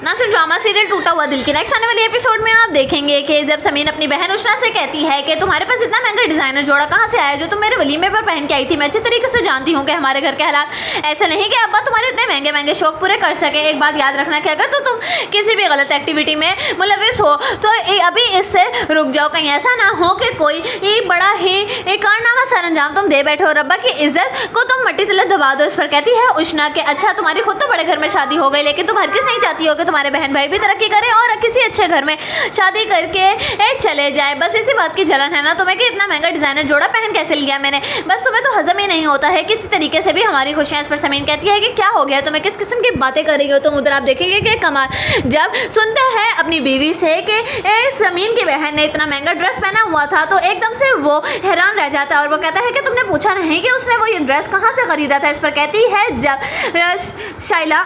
ना सिर्फ drama serial टूटा हुआ दिल की नेक्स्ट आने वाले एपिसोड में आप देखेंगे कि जब समीन अपनी बहन उषा से कहती है कि तुम्हारे पास इतना महंगा डिजाइनर जोड़ा कहाँ से आया जो तुम मेरे वलीमे पर पहन के आई थी। मैं अच्छी तरीके से जानती हूँ कि हमारे घर के हालात ऐसे नहीं कि अब्बा तुम्हारे इतने महंगे महंगे शौक पूरे कर सके। एक बात याद रखना कि अगर तो तुम किसी भी गलत एक्टिविटी में मुलविस हो तो अभी इससे रुक जाओ, कहीं ऐसा ना हो कि कोई बड़ा ही कारनामा सर अंजाम तुम दे बैठे हो। रब्बा की इज्जत को तुम मट्टी तले दबा दो। इस पर कहती है उष्णा के अच्छा तुम्हारी खुद तो बड़े घर में शादी हो गई, लेकिन तुम हर किस नहीं चाहती हो कि तुम्हारे बहन भाई भी तरक्की करें और किसी अच्छे घर में शादी करके चले जाए। बस इसी बात की जलन है ना तुम्हें कि इतना महंगा डिजाइनर जोड़ा पहन कैसे लिया मैंने। बस तुम्हें तो हजम ही नहीं होता है किसी तरीके से भी हमारी खुशियां। इस पर समीन कहती है कि क्या हो गया तुम्हें, किस किस्म की बातें कर रही हो तुम। उधर आप देखेंगे कि कमाल जब सुनता है अपनी बीवी से कि समीन की बहन ने इतना महंगा ड्रेस पहना हुआ था तो एकदम से वो हैरान रह जाता है और वो कहता है कि तुमने पूछा नहीं कि उसने वो ये ड्रेस कहाँ से खरीदा था। इस पर कहती है जब शाइला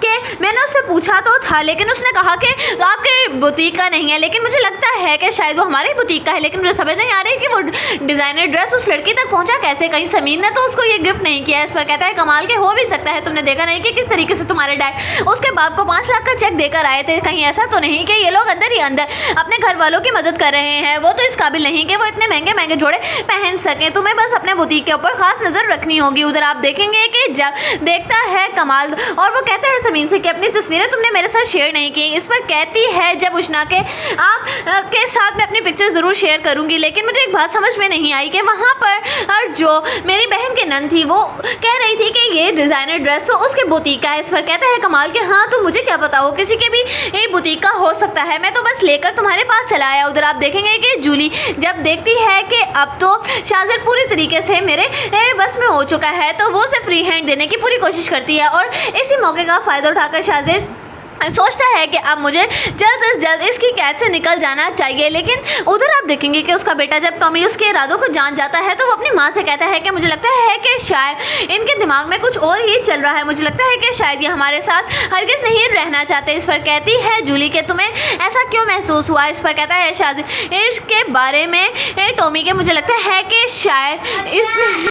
कि मैंने उससे पूछा तो था लेकिन उसने कहा कि आपके बुटीक का नहीं है, लेकिन मुझे लगता है कि शायद वो हमारे बुटीक का है। लेकिन मुझे समझ नहीं आ रही कि वो डिज़ाइनर ड्रेस उस लड़की तक पहुंचा कैसे, कहीं समीन ने तो उसको ये गिफ्ट नहीं किया। इस पर कहता है कमाल के हो भी सकता है, तुमने देखा नहीं कि किस तरीके से तुम्हारे डैड उसके बाप को 5 लाख का चेक देकर आए थे। कहीं ऐसा तो नहीं कि ये लोग अंदर ही अंदर अपने घर वालों की मदद कर रहे हैं। वो तो इस काबिल नहीं कि वो इतने महंगे महंगे जोड़े पहन सकें। तुम्हें बस अपने बुटीक के ऊपर खास नज़र रखनी होगी। उधर आप देखेंगे कि जब देखता है कमाल और वो कहता है समीन से कि अपनी तस्वीरें तुमने मेरे साथ शेयर नहीं की। इस पर कहती है जब उष्णा के आप के साथ मैं अपनी पिक्चर ज़रूर शेयर करूंगी, लेकिन मुझे एक बात समझ में नहीं आई कि वहाँ पर जो मेरी बहन की नंद थी वो कह रही थी कि ये डिज़ाइनर ड्रेस तो उसके बुटीक का है। इस पर कहता है कमाल के हाँ तो मुझे क्या पता हो, किसी के भी ये बुटीक का हो सकता है, मैं तो बस लेकर तुम्हारे पास चला आया। उधर आप देखेंगे कि जूली जब देखती है कि अब तो शाजिर पूरी तरीके से मेरे बस में हो चुका है तो वो उसे फ्री हैंड देने की पूरी कोशिश करती है और इसी मौके का फ़ायदा उठाकर शाजिर सोचता है कि अब मुझे जल्द से जल्द इसकी कैद से निकल जाना चाहिए। लेकिन उधर आप देखेंगे कि उसका बेटा जब टॉमी उसके इरादों को जान जाता है तो वो अपनी माँ से कहता है कि मुझे लगता है कि शायद इनके दिमाग में कुछ और ही चल रहा है, मुझे लगता है कि शायद ये हमारे साथ हरगिज़ नहीं रहना चाहते। इस पर कहती है जूली कि तुम्हें ऐसा क्यों महसूस हुआ। इस पर कहता है शायद इसके बारे में टॉमी के मुझे लगता है कि शायद इस